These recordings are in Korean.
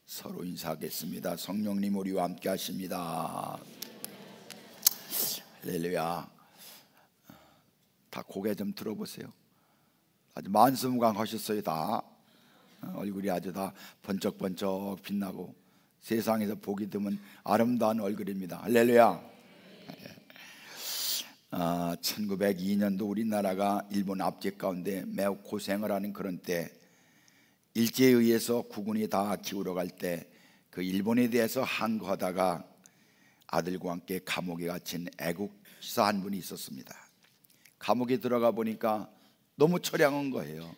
서로 인사하겠습니다. 성령님 우리와 함께 하십니다. 할렐루야. 다 고개 좀 들어보세요. 아주 만수무강하셨어요. 다 얼굴이 아주 다 번쩍번쩍 빛나고 세상에서 보기 드문 아름다운 얼굴입니다. 할렐루야. 1902년도 우리나라가 일본 압제 가운데 매우 고생을 하는 그런 때, 일제에 의해서 국군이 다 기울어 갈 때 그 일본에 대해서 항거하다가 아들과 함께 감옥에 갇힌 애국지사 한 분이 있었습니다. 감옥에 들어가 보니까 너무 처량한 거예요.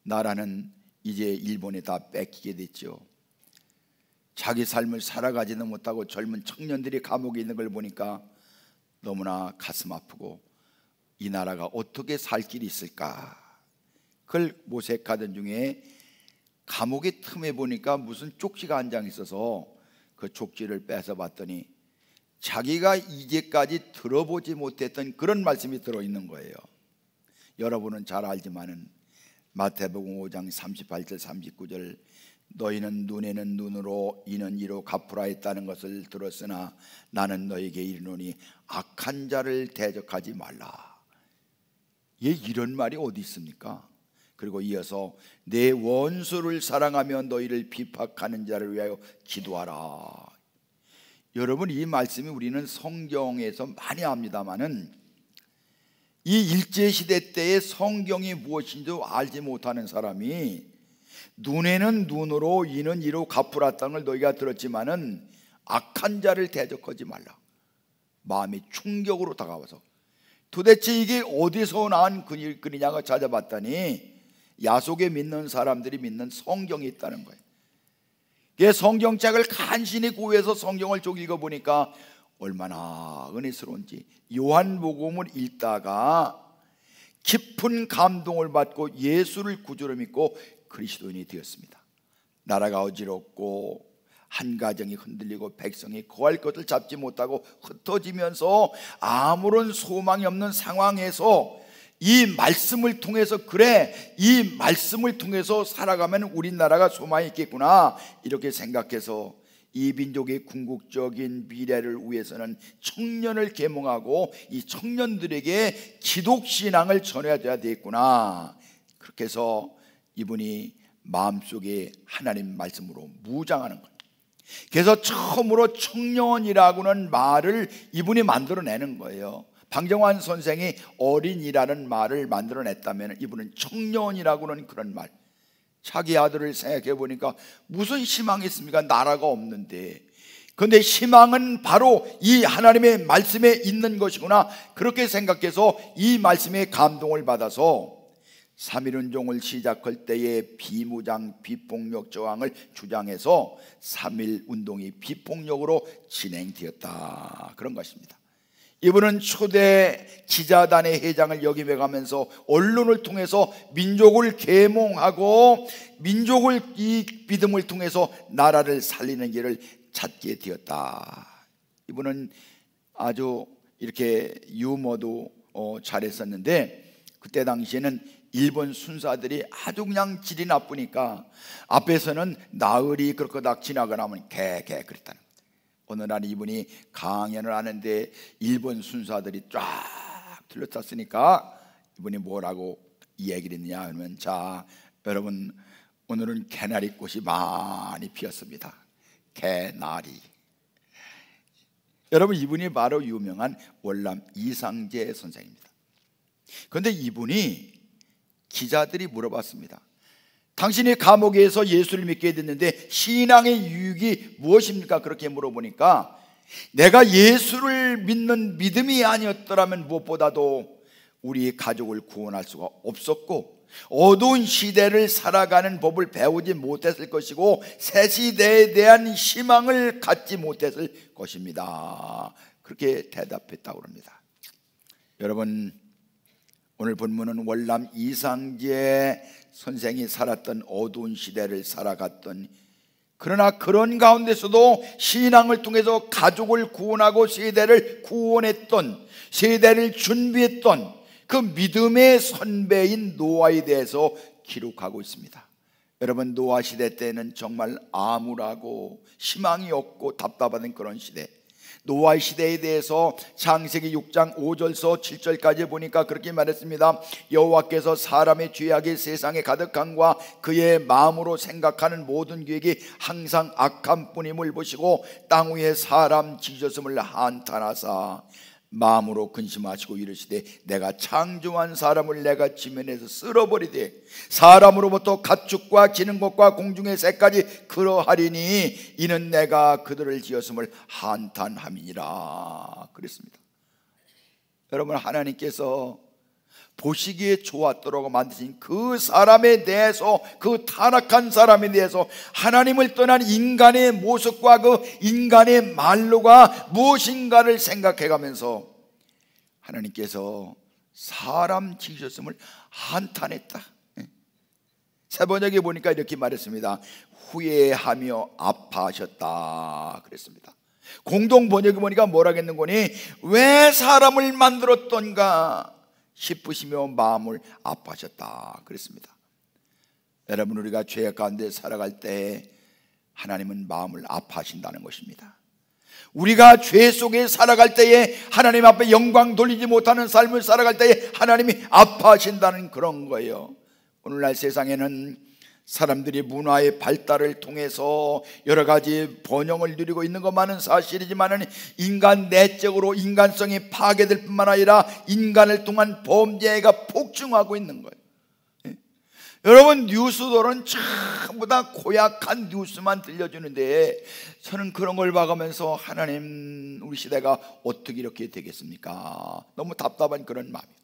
나라는 이제 일본에 다 뺏기게 됐죠. 자기 삶을 살아가지도 못하고 젊은 청년들이 감옥에 있는 걸 보니까 너무나 가슴 아프고 이 나라가 어떻게 살 길이 있을까, 그걸 모색하던 중에 감옥의 틈에 보니까 무슨 쪽지가 한 장 있어서 그 쪽지를 빼서 봤더니 자기가 이제까지 들어보지 못했던 그런 말씀이 들어있는 거예요. 여러분은 잘 알지만은 마태복음 5장 38절 39절, 너희는 눈에는 눈으로 이는 이로 갚으라 했다는 것을 들었으나 나는 너에게 이르노니 악한 자를 대적하지 말라. 이런 말이 어디 있습니까? 그리고 이어서 내 원수를 사랑하며 너희를 비박하는 자를 위하여 기도하라. 여러분, 이 말씀이 우리는 성경에서 많이 합니다마는 이 일제시대 때의 성경이 무엇인지 알지 못하는 사람이 눈에는 눈으로 이는 이로 갚으라 했다는 걸 너희가 들었지만은 악한 자를 대적하지 말라. 마음이 충격으로 다가와서 도대체 이게 어디서 나온 글이냐고 찾아봤더니 야속에 믿는 사람들이 믿는 성경이 있다는 거예요. 그 성경책을 간신히 구해서 성경을 쭉 읽어보니까 얼마나 은혜스러운지, 요한복음을 읽다가 깊은 감동을 받고 예수를 구주로 믿고 그리스도인이 되었습니다. 나라가 어지럽고 한 가정이 흔들리고 백성이 거할 것을 잡지 못하고 흩어지면서 아무런 소망이 없는 상황에서 이 말씀을 통해서, 그래, 이 말씀을 통해서 살아가면 우리나라가 소망이 있겠구나, 이렇게 생각해서 이 민족의 궁극적인 미래를 위해서는 청년을 계몽하고 이 청년들에게 기독신앙을 전해야 되겠구나, 그렇게 해서 이분이 마음속에 하나님 말씀으로 무장하는 거예요. 그래서 처음으로 청년이라고는 말을 이분이 만들어내는 거예요. 방정환 선생이 어린이라는 말을 만들어냈다면 이분은 청년이라고는 그런 말. 자기 아들을 생각해 보니까 무슨 희망이 있습니까? 나라가 없는데. 그런데 희망은 바로 이 하나님의 말씀에 있는 것이구나, 그렇게 생각해서 이 말씀에 감동을 받아서 3.1운동을 시작할 때에 비무장 비폭력 저항을 주장해서 3.1운동이 비폭력으로 진행되었다, 그런 것입니다. 이분은 초대 기자단의 회장을 역임해가면서 언론을 통해서 민족을 계몽하고 민족을 이 믿음을 통해서 나라를 살리는 길을 찾게 되었다. 이분은 아주 이렇게 유머도 잘했었는데, 그때 당시에는 일본 순사들이 아주 그냥 질이 나쁘니까 앞에서는 나으리 그렇게 딱 지나가나 하면 개개 그랬다는 거예요. 어느 날 이분이 강연을 하는데 일본 순사들이 쫙 둘러쌌으니까 이분이 뭐라고 이 얘기를 했느냐 하면, 자 여러분, 오늘은 개나리 꽃이 많이 피었습니다. 개나리. 여러분, 이분이 바로 유명한 월남 이상재 선생입니다. 그런데 이분이 기자들이 물어봤습니다. 당신이 감옥에서 예수를 믿게 됐는데 신앙의 유익이 무엇입니까? 그렇게 물어보니까 내가 예수를 믿는 믿음이 아니었더라면 무엇보다도 우리 가족을 구원할 수가 없었고 어두운 시대를 살아가는 법을 배우지 못했을 것이고 새 시대에 대한 희망을 갖지 못했을 것입니다. 그렇게 대답했다고 합니다. 여러분, 오늘 본문은 월남 이상재 선생이 살았던 어두운 시대를 살아갔던, 그러나 그런 가운데서도 신앙을 통해서 가족을 구원하고 세대를 구원했던, 세대를 준비했던 그 믿음의 선배인 노아에 대해서 기록하고 있습니다. 여러분, 노아 시대 때는 정말 암울하고 희망이 없고 답답한 그런 시대. 노아의 시대에 대해서 창세기 6장 5절서 7절까지 보니까 그렇게 말했습니다. 여호와께서 사람의 죄악이 세상에 가득함과 그의 마음으로 생각하는 모든 계획이 항상 악한 뿐임을 보시고 땅 위에 사람 지으셨음을 한탄하사 마음으로 근심하시고 이르시되 내가 창조한 사람을 내가 지면에서 쓸어버리되 사람으로부터 가축과 기는 것과 공중의 새까지 그러하리니 이는 내가 그들을 지었음을 한탄함이니라 그랬습니다. 여러분, 하나님께서 보시기에 좋았더라고 만드신 그 사람에 대해서, 그 타락한 사람에 대해서 하나님을 떠난 인간의 모습과 그 인간의 말로가 무엇인가를 생각해가면서 하나님께서 사람 지으셨음을 한탄했다. 세번역에 보니까 이렇게 말했습니다. 후회하며 아파하셨다 그랬습니다. 공동 번역에 보니까 뭐라겠는 거니? 왜 사람을 만들었던가 싶으시며 마음을 아파하셨다 그랬습니다. 여러분, 우리가 죄 가운데 살아갈 때 하나님은 마음을 아파하신다는 것입니다. 우리가 죄 속에 살아갈 때에 하나님 앞에 영광 돌리지 못하는 삶을 살아갈 때에 하나님이 아파하신다는 그런 거예요. 오늘날 세상에는 사람들이 문화의 발달을 통해서 여러 가지 번영을 누리고 있는 것만은 사실이지만 인간 내적으로 인간성이 파괴될 뿐만 아니라 인간을 통한 범죄가 폭증하고 있는 거예요. 여러분, 뉴스들은 전부 다 고약한 뉴스만 들려주는데 저는 그런 걸 봐가면서 하나님, 우리 시대가 어떻게 이렇게 되겠습니까? 너무 답답한 그런 마음이에요.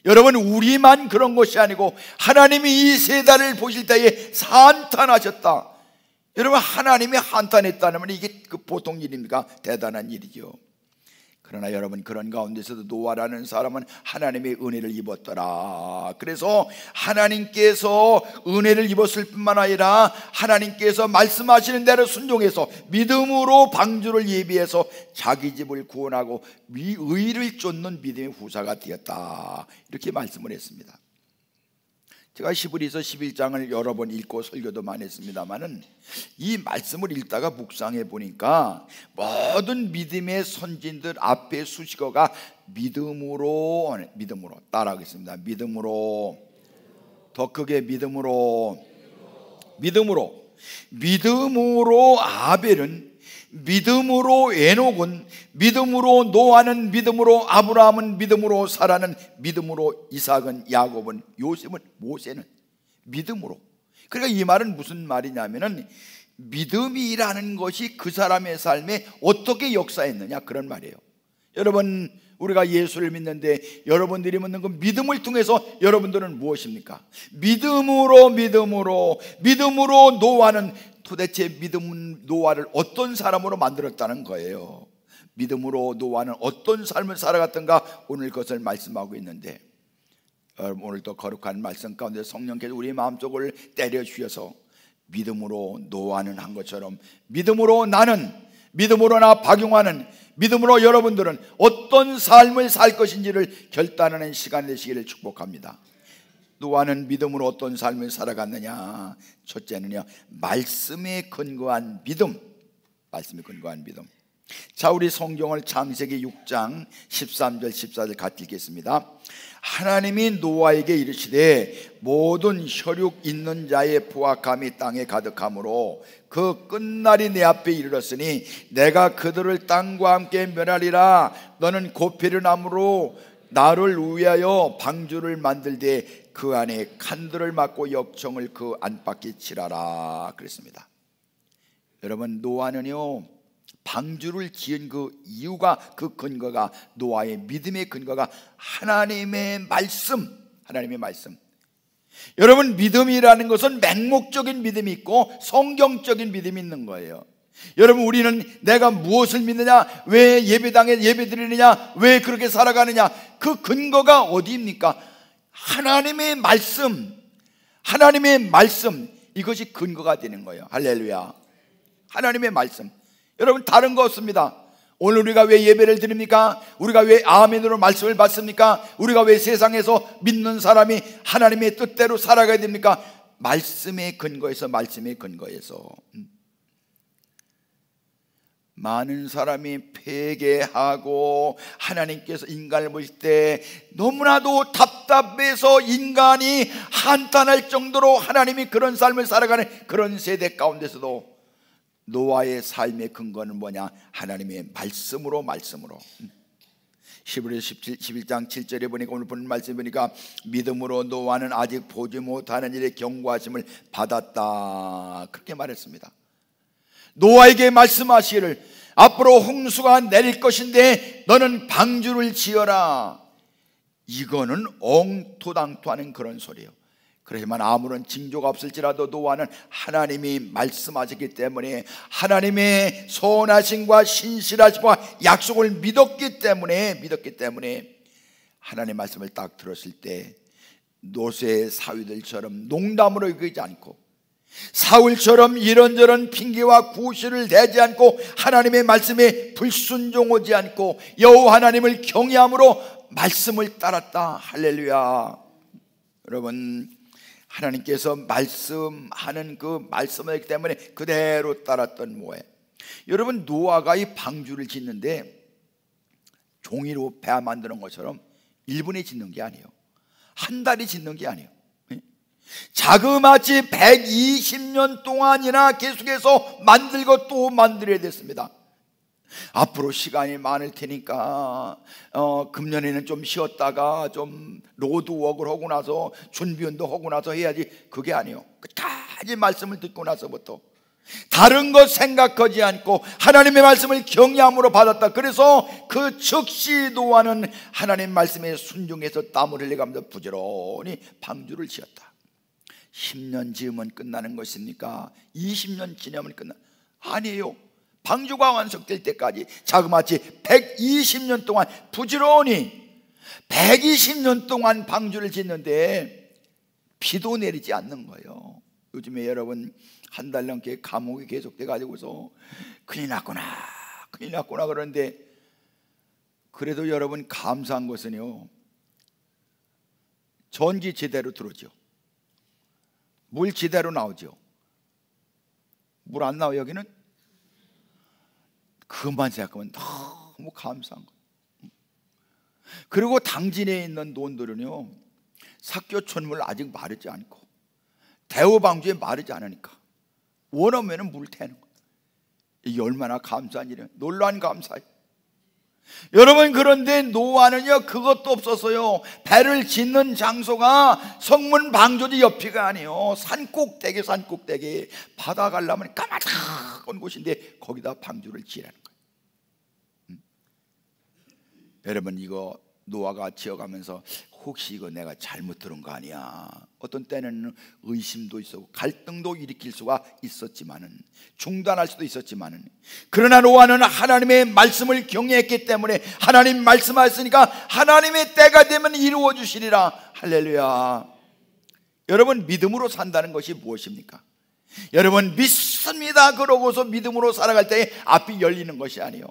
여러분, 우리만 그런 것이 아니고 하나님이 이 세대를 보실 때에 한탄하셨다. 여러분, 하나님이 한탄했다면 이게 보통 일입니까? 대단한 일이죠. 그러나 여러분, 그런 가운데서도 노아라는 사람은 하나님의 은혜를 입었더라. 그래서 하나님께서 은혜를 입었을 뿐만 아니라 하나님께서 말씀하시는 대로 순종해서 믿음으로 방주를 예비해서 자기 집을 구원하고 의를 쫓는 믿음의 후사가 되었다, 이렇게 말씀을 했습니다. 제가 히브리서 11장을 여러 번 읽고 설교도 많이 했습니다만은 이 말씀을 읽다가 묵상해 보니까 모든 믿음의 선진들 앞에 수식어가 믿음으로 따라하겠습니다. 믿음으로, 더 크게 믿음으로 아벨은, 믿음으로 에녹은, 믿음으로 노아는, 믿음으로 아브라함은, 믿음으로 사라는, 믿음으로 이삭은, 야곱은, 요셉은, 모세는 믿음으로. 그러니까 이 말은 무슨 말이냐면은 믿음이라는 것이 그 사람의 삶에 어떻게 역사했느냐, 그런 말이에요. 여러분, 우리가 예수를 믿는데 여러분들이 믿는 그 믿음을 통해서 여러분들은 무엇입니까? 믿음으로 노아는 도대체 믿음은 노아를 어떤 사람으로 만들었다는 거예요. 믿음으로 노아는 어떤 삶을 살아갔던가 오늘 그것을 말씀하고 있는데, 여러분, 오늘도 거룩한 말씀 가운데 성령께서 우리 마음속을 때려 주셔서 믿음으로 노아는 한 것처럼 믿음으로 나는, 믿음으로 나 박용화는, 믿음으로 여러분들은 어떤 삶을 살 것인지를 결단하는 시간이 되시기를 축복합니다. 노아는 믿음으로 어떤 삶을 살아갔느냐? 첫째는요, 말씀에 근거한 믿음. 말씀에 근거한 믿음. 자, 우리 성경을 창세기 6장 13절 14절 같이 읽겠습니다. 하나님이 노아에게 이르시되 모든 혈육 있는 자의 부악함이 땅에 가득하므로 그 끝날이 내 앞에 이르렀으니 내가 그들을 땅과 함께 멸하리라. 너는 고피를 나무로 나를 위하여 방주를 만들되 그 안에 칸들을 막고 역청을 그 안팎에 칠하라 그랬습니다. 여러분, 노아는요, 방주를 지은 그 이유가, 그 근거가, 노아의 믿음의 근거가 하나님의 말씀. 여러분, 믿음이라는 것은 맹목적인 믿음이 있고 성경적인 믿음이 있는 거예요. 여러분, 우리는 내가 무엇을 믿느냐, 왜 예배당에 예배드리느냐, 왜 그렇게 살아가느냐, 그 근거가 어디입니까? 하나님의 말씀, 이것이 근거가 되는 거예요. 할렐루야. 하나님의 말씀. 여러분, 다른 거 없습니다. 오늘 우리가 왜 예배를 드립니까? 우리가 왜 아멘으로 말씀을 받습니까? 우리가 왜 세상에서 믿는 사람이 하나님의 뜻대로 살아가야 됩니까? 말씀에 근거해서 많은 사람이 회개하고 하나님께서 인간을 보실 때 너무나도 답답해서 인간이 한탄할 정도로 하나님이 그런 삶을 살아가는 그런 세대 가운데서도 노아의 삶의 근거는 뭐냐? 하나님의 말씀으로. 히브리서 11장 7절에 보니까, 오늘 본 말씀에 보니까 믿음으로 노아는 아직 보지 못하는 일에 경고하심을 받았다, 그렇게 말했습니다. 노아에게 말씀하시기를 앞으로 홍수가 내릴 것인데 너는 방주를 지어라. 이거는 엉토당토하는 그런 소리예요. 그렇지만 아무런 징조가 없을지라도 노아는 하나님이 말씀하셨기 때문에, 하나님의 선하심과 신실하심과 약속을 믿었기 때문에 하나님의 말씀을 딱 들었을 때 노새 사위들처럼 농담으로 여기지 않고, 사울처럼 이런저런 핑계와 구실을 대지 않고, 하나님의 말씀에 불순종하지 않고 여호와 하나님을 경외함으로 말씀을 따랐다. 할렐루야. 여러분, 하나님께서 말씀하는 그 말씀이기 때문에 그대로 따랐던 뭐예요? 여러분, 노아가 이 방주를 짓는데 종이로 배 만드는 것처럼 1분에 짓는 게 아니에요. 한 달이 짓는 게 아니에요. 자그마치 120년 동안이나 계속해서 만들고 또 만들어야 됐습니다. 앞으로 시간이 많을 테니까 금년에는 좀 쉬었다가 좀 로드워크를 하고 나서 준비운동 하고 나서 해야지, 그게 아니에요. 끝까지 말씀을 듣고 나서부터 다른 것 생각하지 않고 하나님의 말씀을 경외함으로 받았다. 그래서 그 즉시 노아는 하나님 말씀에 순종해서 땀을 흘려가면서 부지런히 방주를 지었다. 10년 지으면 끝나는 것입니까? 20년 지나면 아니에요. 방주가 완성될 때까지 자그마치 120년 동안 부지런히 120년 동안 방주를 짓는데 비도 내리지 않는 거예요. 요즘에 여러분 한 달 넘게 감옥이 계속돼 가지고서 큰일 났구나 그러는데, 그래도 여러분 감사한 것은요, 전기 제대로 들어오죠. 물 제대로 나오죠. 물 안 나와요 여기는? 그것만 생각하면 너무 감사한 거예요. 그리고 당진에 있는 논들은요, 삭교촌물 아직 마르지 않고 대우방주에 마르지 않으니까 원하면 물 태는 거예요. 이게 얼마나 감사한 일이에요. 놀라운 감사예요. 여러분, 그런데 노아는요 그것도 없었어요. 배를 짓는 장소가 성문 방조지 옆이가 아니에요. 산꼭대기 바다 가려면 까마득한 곳인데 거기다 방주를 지으라는 거예요. 여러분, 이거 노아가 지어가면서 혹시 이거 내가 잘못 들은 거 아니야? 어떤 때는 의심도 있었고 갈등도 일으킬 수가 있었지만은, 중단할 수도 있었지만은, 그러나 노아는 하나님의 말씀을 경외했기 때문에 하나님 말씀하셨으니까 하나님의 때가 되면 이루어 주시리라. 할렐루야. 여러분, 믿음으로 산다는 것이 무엇입니까? 여러분, 믿습니다 그러고서 믿음으로 살아갈 때 앞이 열리는 것이 아니에요.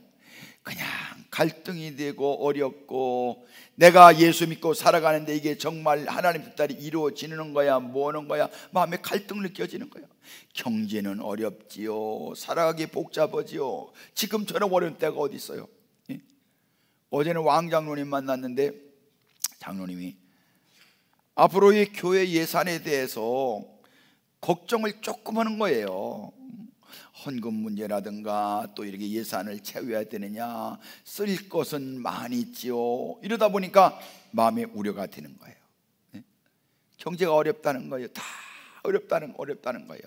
그냥 갈등이 되고 어렵고 내가 예수 믿고 살아가는데 이게 정말 하나님 뜻대로 이루어지는 거야 뭐는 거야, 마음에 갈등 느껴지는 거야. 경제는 어렵지요, 살아가기 복잡하지요. 지금처럼 어려운 때가 어디 있어요? 예? 어제는 왕장로님 만났는데 장로님이 앞으로 이 교회 예산에 대해서 걱정을 조금 하는 거예요. 헌금 문제라든가 또 이렇게 예산을 채워야 되느냐, 쓸 것은 많이 있지요. 이러다 보니까 마음에 우려가 되는 거예요. 경제가 어렵다는 거예요. 다 어렵다는 거예요.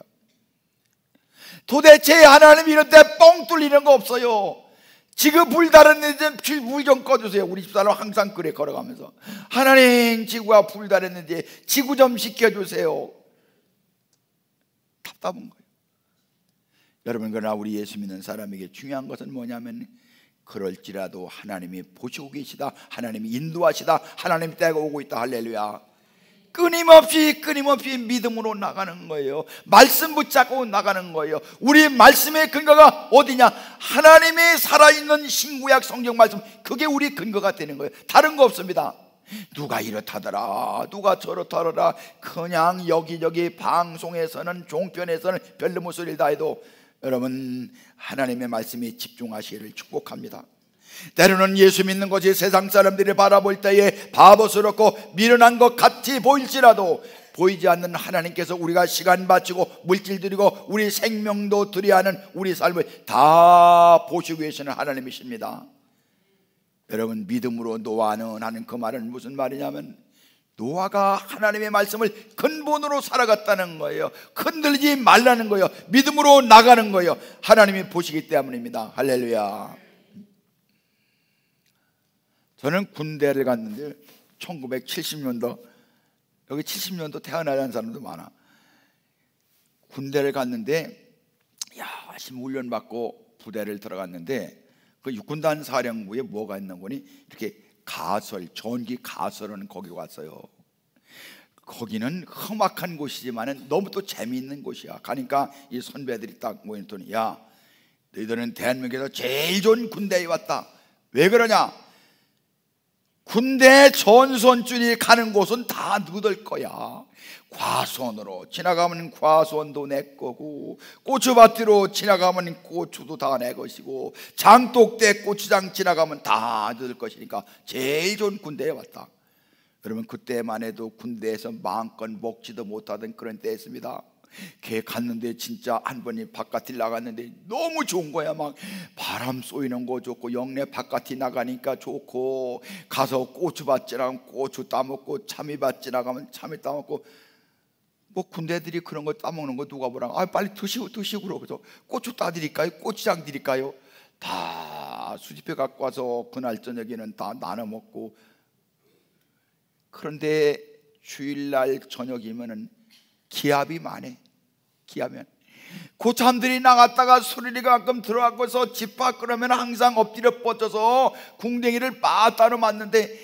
도대체 하나님 이런 때 뻥 뚫리는 거 없어요. 지금 불 달았는데 불 좀 꺼주세요. 우리 집사람 항상 그래, 걸어가면서 하나님 지구가 불 달았는데 지구 좀 식혀주세요. 답답한 거예요. 여러분, 그러나 우리 예수 믿는 사람에게 중요한 것은 뭐냐면, 그럴지라도 하나님이 보시고 계시다, 하나님이 인도하시다, 하나님 때가 오고 있다. 할렐루야. 끊임없이 믿음으로 나가는 거예요. 말씀 붙잡고 나가는 거예요. 우리 말씀의 근거가 어디냐? 하나님의 살아있는 신구약 성경 말씀, 그게 우리 근거가 되는 거예요. 다른 거 없습니다. 누가 이렇다더라, 누가 저렇다더라, 그냥 여기저기 방송에서는, 종편에서는 별로 무슨 일 다 해도 여러분 하나님의 말씀에 집중하시기를 축복합니다. 때로는 예수 믿는 것이 세상 사람들이 바라볼 때에 바보스럽고 미련한 것 같이 보일지라도 보이지 않는 하나님께서 우리가 시간 바치고 물질 드리고 우리 생명도 드려야 하는 우리 삶을 다 보시고 계시는 하나님이십니다. 여러분, 믿음으로 노아는 하는 그 말은 무슨 말이냐면 노아가 하나님의 말씀을 근본으로 살아갔다는 거예요. 흔들리지 말라는 거예요. 믿음으로 나가는 거예요. 하나님이 보시기 때문입니다. 할렐루야. 저는 군대를 갔는데 1970년도, 여기 70년도 태어나는 사람도 많아. 군대를 갔는데 열심히 훈련받고 부대를 들어갔는데 그 육군단 사령부에 뭐가 있는 거니? 이렇게 가설, 전기 가설은 거기 왔어요. 거기는 험악한 곳이지만 너무 또 재미있는 곳이야. 가니까 이 선배들이 딱 모였더니, 야, 너희들은 대한민국에서 제일 좋은 군대에 왔다. 왜 그러냐? 군대 전선줄이 가는 곳은 다 너희들 거야. 과수원으로 지나가면 과수원도 내 거고, 고추밭으로 지나가면 고추도 다 내 것이고, 장독대 고추장 지나가면 다 너희들 것이니까 제일 좋은 군대에 왔다. 여러분, 그때만 해도 군대에서 마음껏 먹지도 못하던 그런 때였습니다. 걔 갔는데 진짜 한 번이 바깥에 나갔는데 너무 좋은 거야. 막 바람 쏘이는 거 좋고, 영내 바깥에 나가니까 좋고, 가서 고추밭 지나가면 고추 따먹고, 참이밭 지나가면 참이 따먹고. 뭐 군대들이 그런 거 따먹는 거 누가 보라. 아, 빨리 드시고 그래서 고추 따드릴까요? 고추장 드릴까요? 다 수집해 갖고 와서 그날 저녁에는 다 나눠 먹고. 그런데 주일날 저녁이면은 기합이 많아. 기하면 고참들이 나갔다가 수리리가 가끔 들어가고서 집 밖으로면 항상 엎드려 뻗쳐서 궁뎅이를 빠따로 맞는데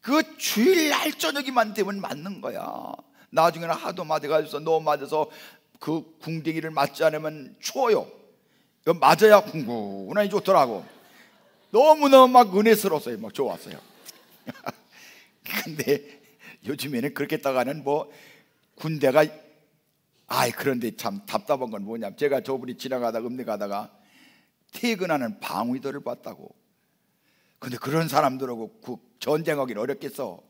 그 주일날 저녁이만 되면 맞는 거야. 나중에는 하도 맞아가지고 너무 맞아서 그 궁뎅이를 맞지 않으면 추워요. 이거 맞아야 궁금하니 좋더라고. 너무너무 막 은혜스러웠어요. 막 좋았어요. 근데 요즘에는 그렇게 따가는 뭐 군대가, 그런데 참 답답한 건 뭐냐면, 제가 저분이 지나가다가 읍내 가다가 퇴근하는 방위도를 봤다고. 근데 그런 사람들하고 그 전쟁하기는 어렵겠어.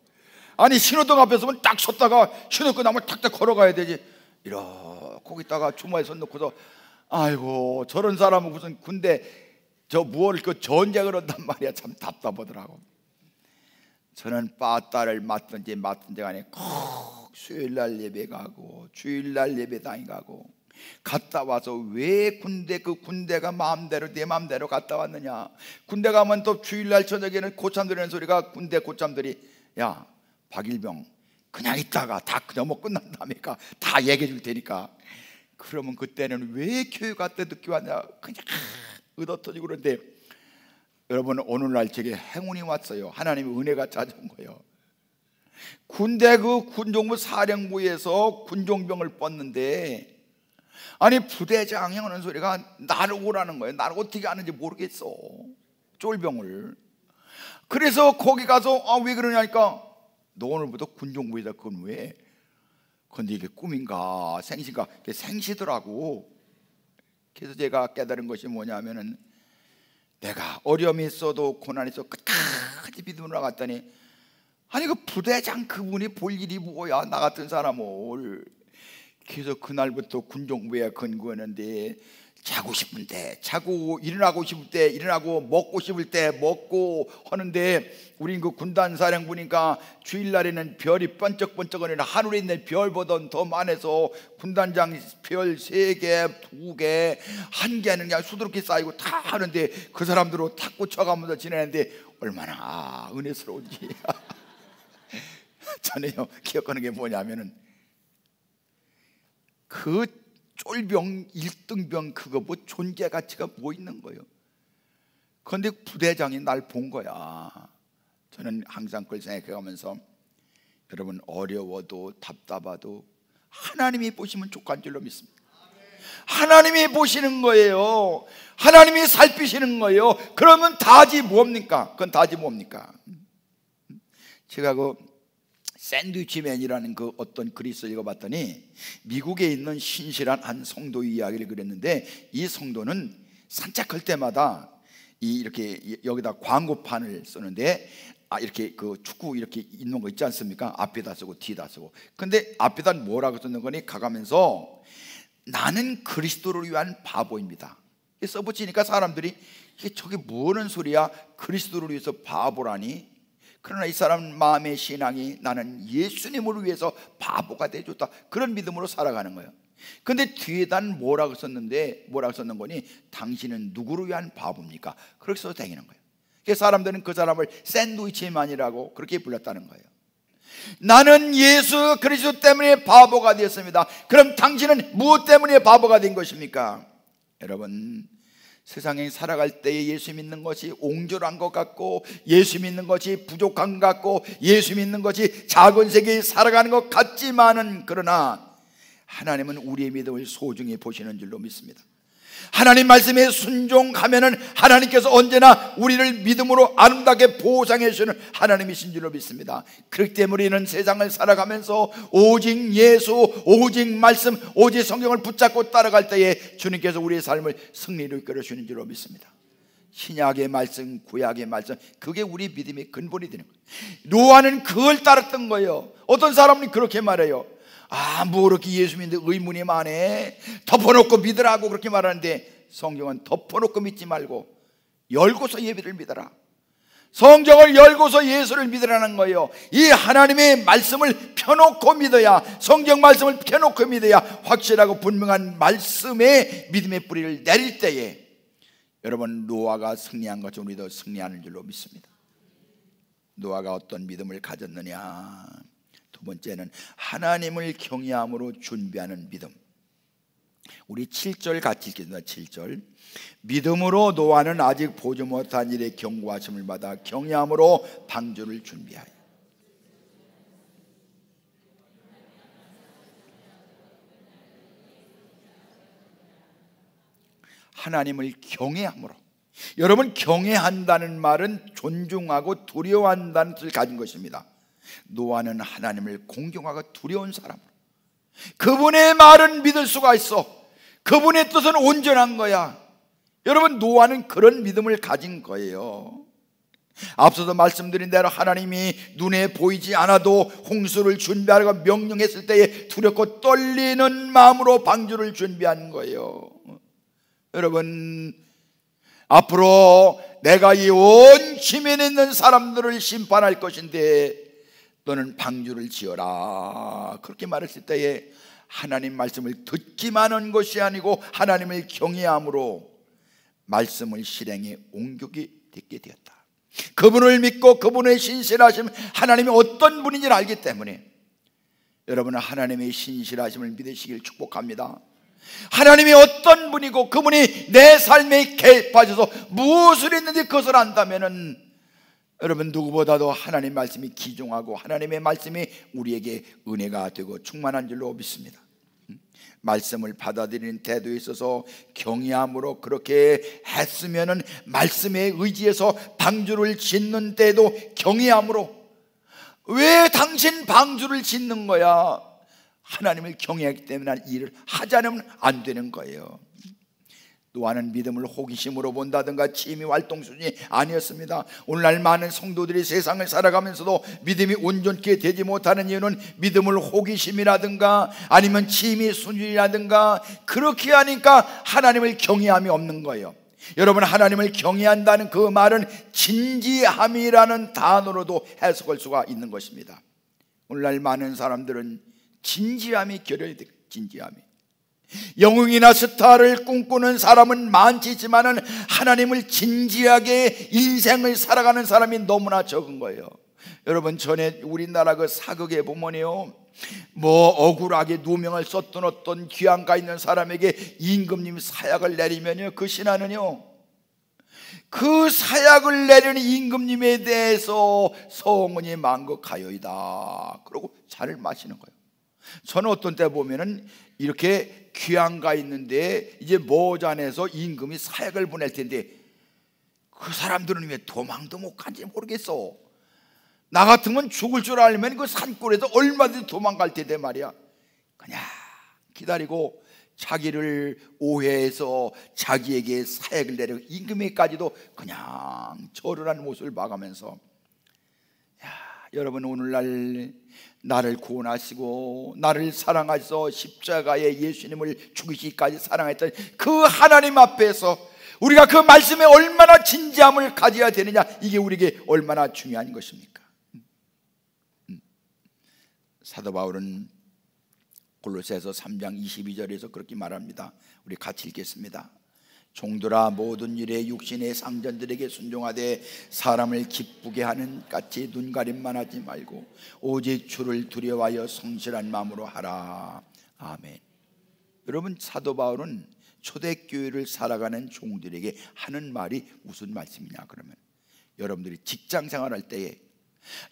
아니, 신호등 앞에 서면 딱 섰다가 신호등 나면 탁탁 걸어가야 되지. 이렇게 거기다가 주머니에 손 넣고서, 아이고, 저런 사람은 무슨 군대 저 무얼 그 전쟁을 한단 말이야. 참 답답하더라고. 저는 빠따를 맞든지 간에 꼭 수요일날 예배 가고 주일날 예배 다니고 갔다 와서 왜 그 군대가 마음대로 내 마음대로 갔다 왔느냐. 군대 가면 또 주일날 저녁에는 고참 들리는 소리가, 군대 고참들이, 야, 박일병 그냥 있다가 다 그냥 뭐 끝난다니까 다 얘기해 줄 테니까. 그러면 그때는 왜 교회 갔다 늦게 왔냐, 그냥 의도터지고. 그런데 여러분, 오늘날 제게 행운이 왔어요. 하나님의 은혜가 찾아온 거예요. 군대 그 군종부 사령부에서 군종병을 뻗는데, 아니 부대장이 하는 소리가 나를 오라는 거예요. 나를 어떻게 아는지 모르겠어, 쫄병을. 그래서 거기 가서 왜 그러냐니까, 너 오늘부터 군종부이다. 그건 왜? 근데 이게 꿈인가 생시인가, 생시더라고. 그래서 제가 깨달은 것이 뭐냐면은, 내가 어려움이 있어도 고난이 있어 끝까지 믿음으로 나갔더니, 아니 그 부대장 그분이 볼 일이 뭐야, 나 같은 사람을. 그래서 그날부터 군종부에 근무했는데, 자고 싶을 때 자고, 일어나고 싶을 때 일어나고, 먹고 싶을 때 먹고 하는데, 우린 그 군단 사령부니까 주일날에는 별이 번쩍번쩍거리는 하늘에 있는 별보다 더 많아서 군단장 별 3개, 2개, 1개는 그냥 수두룩히 쌓이고 다 하는데, 그 사람들로 탁구 쳐가면서 지내는데 얼마나 은혜스러운지. 저는요, 기억하는 게 뭐냐면은, 그 쫄병 1등병 그거 뭐 존재 가치가 뭐 있는 거예요. 그런데 부대장이 날 본 거야. 저는 항상 그걸 생각해가면서, 여러분, 어려워도 답답해도 하나님이 보시면 족한 줄로 믿습니다. 하나님이 보시는 거예요. 하나님이 살피시는 거예요. 그러면 다지 뭡니까? 그건 다지 뭡니까? 제가 그 샌드위치맨이라는 그 어떤 글을 읽어봤더니 미국에 있는 신실한 한 성도의 이야기를 그렸는데, 이 성도는 산책할 때마다 이렇게 여기다 광고판을 쓰는데, 이렇게 그 축구 이렇게 있는 거 있지 않습니까? 앞에다 쓰고 뒤에다 쓰고. 근데 앞에다 뭐라고 쓰는 거니? 가가면서 나는 그리스도를 위한 바보입니다. 써붙이니까 사람들이 저게 뭐는 소리야? 그리스도를 위해서 바보라니? 그러나 이 사람 마음의 신앙이 나는 예수님을 위해서 바보가 되어줬다, 그런 믿음으로 살아가는 거예요. 근데 뒤에다 뭐라고 썼는데, 뭐라고 썼는 거니? 당신은 누구를 위한 바보입니까? 그렇게 써도 되는 거예요. 그래서 사람들은 그 사람을 샌드위치맨이라고 그렇게 불렀다는 거예요. 나는 예수 그리스도 때문에 바보가 되었습니다. 그럼 당신은 무엇 때문에 바보가 된 것입니까? 여러분, 세상에 살아갈 때에 예수 믿는 것이 옹졸한 것 같고, 예수 믿는 것이 부족한 것 같고, 예수 믿는 것이 작은 세계에 살아가는 것 같지만은, 그러나 하나님은 우리의 믿음을 소중히 보시는 줄로 믿습니다. 하나님 말씀에 순종하면은 하나님께서 언제나 우리를 믿음으로 아름답게 보상해 주시는 하나님이신 줄로 믿습니다. 그렇기 때문에 우리는 세상을 살아가면서 오직 예수, 오직 말씀, 오직 성경을 붙잡고 따라갈 때에 주님께서 우리의 삶을 승리로 이끌어 주시는 줄로 믿습니다. 신약의 말씀, 구약의 말씀, 그게 우리 믿음의 근본이 되는 거예요. 노아는 그걸 따랐던 거예요. 어떤 사람은 그렇게 말해요. 뭐 그렇게 예수 믿는데 의문이 많네, 덮어놓고 믿으라고 그렇게 말하는데, 성경은 덮어놓고 믿지 말고 열고서 예배를 믿어라. 성경을 열고서 예수를 믿으라는 거예요. 이 하나님의 말씀을 펴놓고 믿어야, 성경 말씀을 펴놓고 믿어야 확실하고 분명한 말씀에 믿음의 뿌리를 내릴 때에 여러분, 노아가 승리한 것처럼 우리도 승리하는 줄로 믿습니다. 노아가 어떤 믿음을 가졌느냐? 두 번째는 하나님을 경외함으로 준비하는 믿음. 우리 7절 같이 읽겠습니다. 7절. 믿음으로 노아는 아직 보지 못한 일에 경고하심을 받아 경외함으로 방주를 준비하여. 하나님을 경외함으로. 여러분, 경외한다는 말은 존중하고 두려워한다는 뜻을 가진 것입니다. 노아는 하나님을 공경하고 두려운 사람으로, 그분의 말은 믿을 수가 있어, 그분의 뜻은 온전한 거야. 여러분, 노아는 그런 믿음을 가진 거예요. 앞서서 말씀드린 대로 하나님이 눈에 보이지 않아도 홍수를 준비하라고 명령했을 때에 두렵고 떨리는 마음으로 방주를 준비한 거예요. 여러분, 앞으로 내가 이 온 지면에 있는 사람들을 심판할 것인데 너는 방주를 지어라, 그렇게 말했을 때에 하나님 말씀을 듣기만 한 것이 아니고 하나님을 경외함으로 말씀을 실행에 옮기게 되었다. 그분을 믿고 그분의 신실하심, 하나님이 어떤 분인지를 알기 때문에 여러분은 하나님의 신실하심을 믿으시길 축복합니다. 하나님이 어떤 분이고 그분이 내 삶에 개입하셔서 무엇을 했는지 그것을 안다면은 여러분, 누구보다도 하나님 말씀이 기중하고 하나님의 말씀이 우리에게 은혜가 되고 충만한 줄로 믿습니다. 말씀을 받아들이는 태도에 있어서 경외함으로 그렇게 했으면은 말씀에 의지해서 방주를 짓는 때도 경외함으로, 왜 당신 방주를 짓는 거야? 하나님을 경외하기 때문에 이 일을 하지 않으면 안 되는 거예요. 노아는 믿음을 호기심으로 본다든가 취미 활동 수준이 아니었습니다. 오늘날 많은 성도들이 세상을 살아가면서도 믿음이 온전케 되지 못하는 이유는 믿음을 호기심이라든가 아니면 취미 수준이라든가 그렇게 하니까 하나님을 경외함이 없는 거예요. 여러분, 하나님을 경외한다는 그 말은 진지함이라는 단어로도 해석할 수가 있는 것입니다. 오늘날 많은 사람들은 진지함이 결여야 돼요. 진지함이. 영웅이나 스타를 꿈꾸는 사람은 많지만은 하나님을 진지하게 인생을 살아가는 사람이 너무나 적은 거예요. 여러분, 전에 우리나라 그 사극에 보면요, 뭐 억울하게 누명을 썼던 어떤 귀양가 있는 사람에게 임금님이 사약을 내리면요, 그 신하는요, 그 사약을 내리는 임금님에 대해서 성은이 만극하여이다 그러고 차를 마시는 거예요. 저는 어떤 때 보면은 이렇게 귀양가 있는데 이제 모잔에서 임금이 사약을 보낼 텐데 그 사람들은 왜 도망도 못 간지 모르겠어. 나 같으면 죽을 줄 알면 그 산골에서 얼마든지 도망갈 텐데 말이야. 그냥 기다리고 자기를 오해해서 자기에게 사약을 내려 임금에게까지도 그냥 절을 하는 모습을 봐가면서, 야, 여러분, 오늘날 나를 구원하시고 나를 사랑하셔서 십자가에 예수님을 죽이시기까지 사랑했던 그 하나님 앞에서 우리가 그 말씀에 얼마나 진지함을 가져야 되느냐, 이게 우리에게 얼마나 중요한 것입니까? 사도 바울은 골로새서 3장 22절에서 그렇게 말합니다. 우리 같이 읽겠습니다. 종들아, 모든 일에 육신의 상전들에게 순종하되 사람을 기쁘게 하는 같이 눈가림만 하지 말고 오직 주를 두려워하여 성실한 마음으로 하라. 아멘. 여러분, 사도 바울은 초대교회를 살아가는 종들에게 하는 말이 무슨 말씀이냐 그러면, 여러분들이 직장 생활할 때에,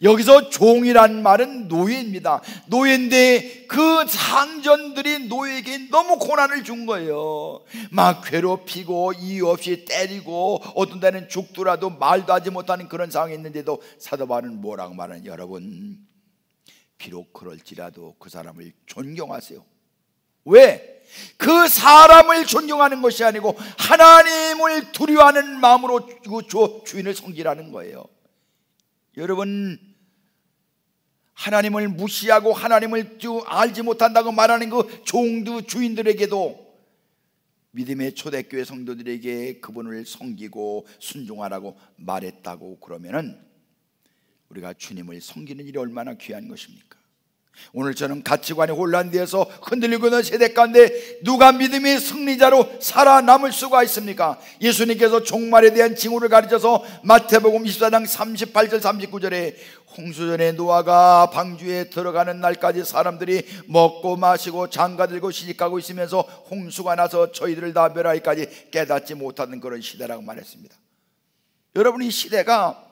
여기서 종이란 말은 노예입니다. 노예인데 그 상전들이 노예에게 너무 고난을 준 거예요. 막 괴롭히고 이유 없이 때리고 어떤 때는 죽더라도 말도 하지 못하는 그런 상황이 있는데도 사도 바울은 뭐라고 말하는, 여러분, 비록 그럴지라도 그 사람을 존경하세요. 왜? 그 사람을 존경하는 것이 아니고 하나님을 두려워하는 마음으로 주인을 섬기라는 거예요. 여러분, 하나님을 무시하고 하나님을 알지 못한다고 말하는 그 종두 주인들에게도 믿음의 초대교회 성도들에게 그분을 섬기고 순종하라고 말했다고 그러면은 우리가 주님을 섬기는 일이 얼마나 귀한 것입니까? 오늘 저는 가치관이 혼란되어서 흔들리고 있는 세대 가운데 누가 믿음의 승리자로 살아남을 수가 있습니까? 예수님께서 종말에 대한 징후를 가르쳐서 마태복음 24장 38절 39절에 홍수전에 노아가 방주에 들어가는 날까지 사람들이 먹고 마시고 장가들고 시집가고 있으면서 홍수가 나서 저희들을 다 멸하기까지 깨닫지 못하는 그런 시대라고 말했습니다. 여러분, 이 시대가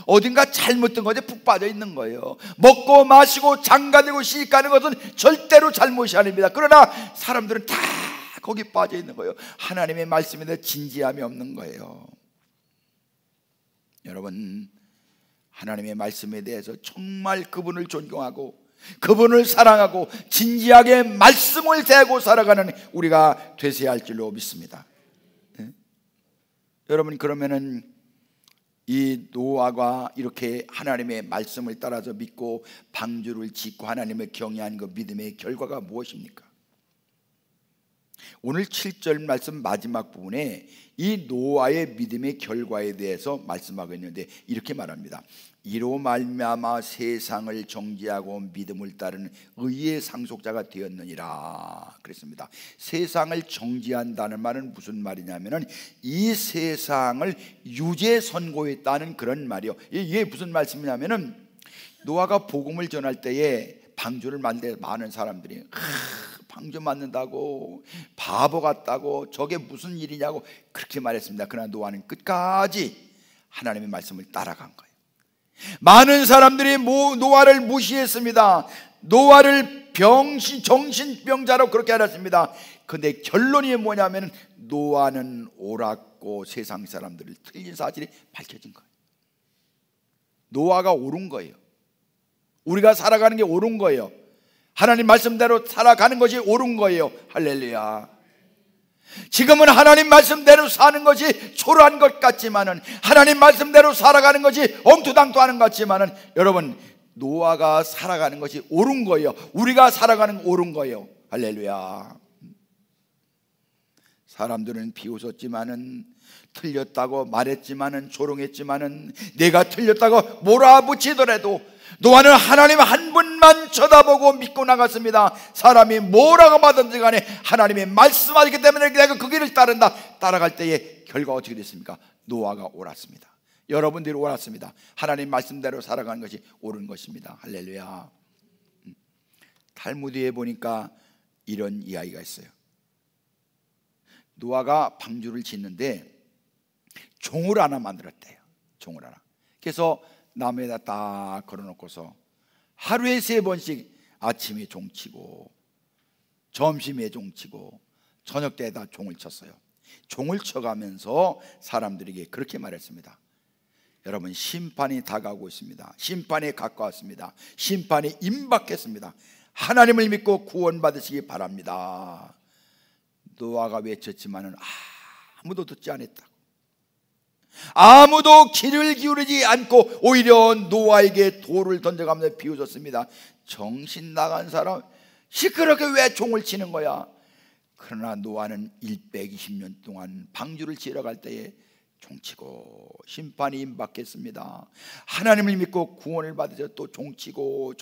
어딘가 잘못된 것에 푹 빠져 있는 거예요. 먹고 마시고 장가들고 시집가는 것은 절대로 잘못이 아닙니다. 그러나 사람들은 다 거기 빠져 있는 거예요. 하나님의 말씀에 대해 진지함이 없는 거예요. 여러분, 하나님의 말씀에 대해서 정말 그분을 존경하고 그분을 사랑하고 진지하게 말씀을 대고 살아가는 우리가 되셔야 할 줄로 믿습니다. 네? 여러분, 그러면은 이 노아가 이렇게 하나님의 말씀을 따라서 믿고 방주를 짓고 하나님을 경외한 그 믿음의 결과가 무엇입니까? 오늘 7절 말씀 마지막 부분에 이 노아의 믿음의 결과에 대해서 말씀하고 있는데 이렇게 말합니다. 이로 말미암아 세상을 정죄하고 믿음을 따르는 의의 상속자가 되었느니라 그랬습니다. 세상을 정죄한다는 말은 무슨 말이냐면은 이 세상을 유죄 선고했다는 그런 말이요. 이게 무슨 말씀이냐면은 노아가 복음을 전할 때에 방주를 만들 많은 사람들이 방주 만든다고 바보 같다고 저게 무슨 일이냐고 그렇게 말했습니다. 그러나 노아는 끝까지 하나님의 말씀을 따라간 거예요. 많은 사람들이 노아를 무시했습니다. 노아를 정신병자로 그렇게 알았습니다. 그런데 결론이 뭐냐면 노아는 옳았고 세상 사람들을 틀린 사실이 밝혀진 거예요. 노아가 옳은 거예요. 우리가 살아가는 게 옳은 거예요. 하나님 말씀대로 살아가는 것이 옳은 거예요. 할렐루야. 지금은 하나님 말씀대로 사는 것이 초라한 것 같지만은, 하나님 말씀대로 살아가는 것이 엉투당투하는 것 같지만은, 여러분, 노아가 살아가는 것이 옳은 거예요. 우리가 살아가는 옳은 거예요. 할렐루야. 사람들은 비웃었지만은, 틀렸다고 말했지만은, 조롱했지만은, 내가 틀렸다고 몰아붙이더라도 노아는 하나님 한 분만 쳐다보고 믿고 나갔습니다. 사람이 뭐라고 하든지 간에 하나님의 말씀하시기 때문에 내가 그 길을 따른다. 따라갈 때의 결과가 어떻게 됐습니까? 노아가 옳았습니다. 여러분들이 옳았습니다. 하나님 말씀대로 살아가는 것이 옳은 것입니다. 할렐루야. 탈무드에 보니까 이런 이야기가 있어요. 노아가 방주를 짓는데 종을 하나 만들었대요. 종을 하나. 그래서 나무에다 딱 걸어놓고서 하루에 3번씩 아침에 종치고 점심에 종치고 저녁 때에다 종을 쳤어요. 종을 쳐가면서 사람들에게 그렇게 말했습니다. 여러분, 심판이 다가오고 있습니다. 심판이 가까웠습니다. 심판이 임박했습니다. 하나님을 믿고 구원받으시기 바랍니다. 노아가 외쳤지만은 아무도 듣지 않았다고. 아무도 귀를 기울이지 않고 오히려 노아에게 돌을 던져가면서 비웃었습니다. 정신 나간 사람, 시끄럽게 왜 종을 치는 거야? 그러나 노아는 120년 동안 방주를 지으러 갈 때에 종치고 심판이 임박했습니다. 하나님을 믿고 구원을 받으셔 또 종치고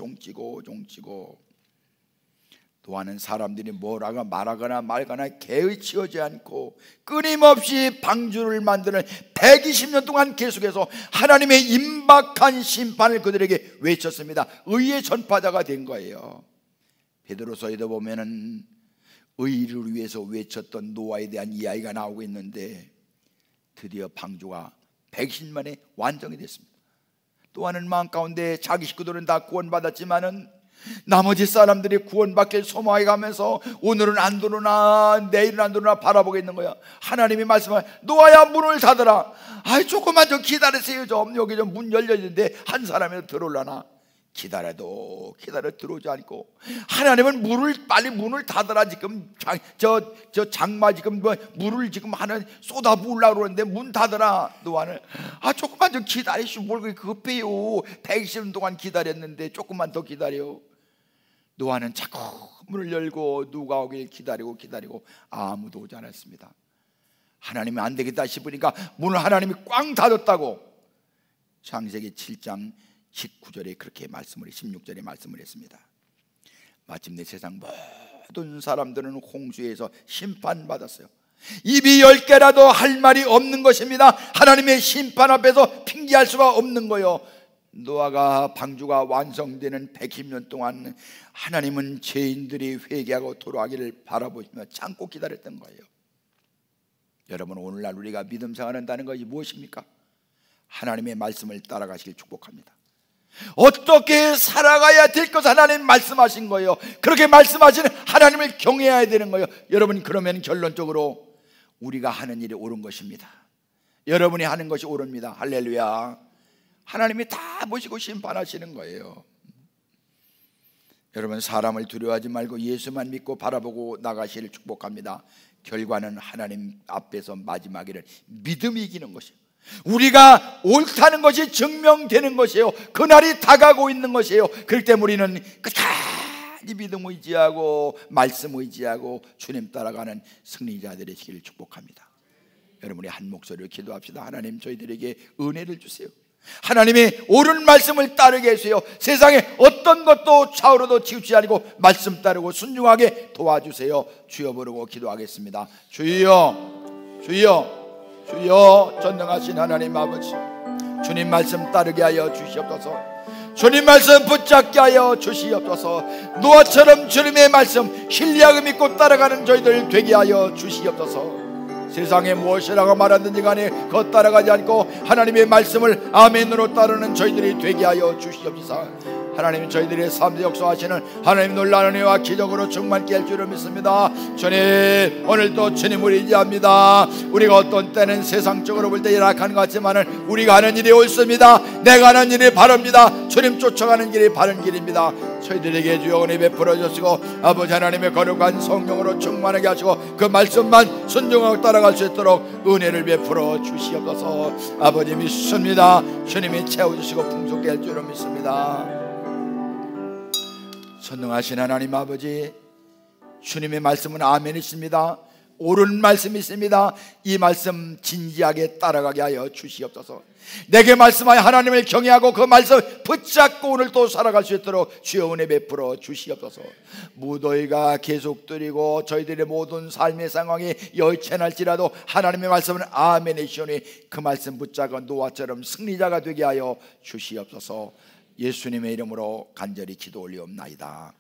노아는 사람들이 뭐라고 말하거나 말거나 개의치우지 않고 끊임없이 방주를 만드는 120년 동안 계속해서 하나님의 임박한 심판을 그들에게 외쳤습니다. 의의 전파자가 된 거예요. 베드로서에도 보면은 의를 위해서 외쳤던 노아에 대한 이야기가 나오고 있는데 드디어 방주가 120년 만에 완성이 됐습니다. 노아는 마음 가운데 자기 식구들은 다 구원받았지만은 나머지 사람들이 구원받길 소망해 가면서 오늘은 안 들어오나 내일은 안 들어오나 바라보고 있는 거야. 하나님이 말씀하시고 노아야 문을 닫아라. 아이 조금만 좀 기다리세요. 좀 여기 좀 문 열려 있는데 한 사람이 들어올라나. 기다려 들어오지 않고 하나님은 빨리 문을 닫아라. 지금 저 장마 지금 뭐 물을 지금 하나 쏟아 부으려고 그러는데 문 닫아라. 노아는 조금만 좀 기다리시오. 뭘 그렇게 급해요. 120년 동안 기다렸는데 조금만 더 기다려. 노아는 자꾸 문을 열고 누가 오길 기다리고 아무도 오지 않았습니다. 하나님이 안 되겠다 싶으니까 문을 하나님이 꽝 닫았다고 창세기 7장 19절에 그렇게 16절에 말씀을 했습니다. 마침내 세상 모든 사람들은 홍수에서 심판받았어요. 입이 10개라도 할 말이 없는 것입니다. 하나님의 심판 앞에서 핑계할 수가 없는 거예요. 노아가 방주가 완성되는 110년 동안 하나님은 죄인들이 회개하고 돌아가기를 바라보시며 참고 기다렸던 거예요. 여러분, 오늘날 우리가 믿음 생활한다는 것이 무엇입니까? 하나님의 말씀을 따라가시길 축복합니다. 어떻게 살아가야 될 것 하나님 말씀하신 거예요. 그렇게 말씀하시는 하나님을 경외해야 되는 거예요. 여러분, 그러면 결론적으로 우리가 하는 일이 옳은 것입니다. 여러분이 하는 것이 옳습니다. 할렐루야. 하나님이 다 보시고 심판하시는 거예요. 여러분, 사람을 두려워하지 말고 예수만 믿고 바라보고 나가시를 축복합니다. 결과는 하나님 앞에서 마지막에는 믿음이 이기는 것이에요. 우리가 옳다는 것이 증명되는 것이에요. 그날이 다가오고 있는 것이에요. 그렇기 때문에 우리는 끝까지 믿음 의지하고 말씀 의지하고 주님 따라가는 승리자들이 되시기를 축복합니다. 여러분이 한 목소리로 기도합시다. 하나님, 저희들에게 은혜를 주세요. 하나님의 옳은 말씀을 따르게 해주세요. 세상에 어떤 것도 좌우로도 치우치지 않고 말씀 따르고 순종하게 도와주세요. 주여 부르고 기도하겠습니다. 주여, 주여, 주여. 전능하신 하나님 아버지, 주님 말씀 따르게 하여 주시옵소서. 주님 말씀 붙잡게 하여 주시옵소서. 노아처럼 주님의 말씀 신뢰하고 믿고 따라가는 저희들 되게 하여 주시옵소서. 세상에 무엇이라고 말하든지 간에 그것 따라가지 않고 하나님의 말씀을 아멘으로 따르는 저희들이 되게 하여 주시옵소서. 하나님, 저희들의 삶에 역사하시는 하나님 놀라운 은혜와 기적으로 충만케 할 줄을 믿습니다. 주님, 오늘도 주님을 의지합니다. 우리가 어떤 때는 세상적으로 볼 때 열악한 것 같지만 우리가 하는 일이 옳습니다. 내가 하는 일이 바릅니다. 주님 쫓아가는 길이 바른 길입니다. 저희들에게 주여 은혜 베풀어 주시고 아버지 하나님의 거룩한 성령으로 충만하게 하시고 그 말씀만 순종하고 따라갈 수 있도록 은혜를 베풀어 주시옵소서. 아버지 믿습니다. 주님이 채워주시고 풍성케 할 줄을 믿습니다. 전능하신 하나님 아버지, 주님의 말씀은 아멘이십니다. 옳은 말씀이 있습니다. 이 말씀 진지하게 따라가게 하여 주시옵소서. 내게 말씀하여 하나님을 경외하고 그 말씀 붙잡고 오늘 또 살아갈 수 있도록 주여 은혜 베풀어 주시옵소서. 무더위가 계속되고 저희들의 모든 삶의 상황이 여의천할지라도 하나님의 말씀은 아멘이시오니 그 말씀 붙잡고 노아처럼 승리자가 되게 하여 주시옵소서. 예수님의 이름으로 간절히 기도 올리옵나이다.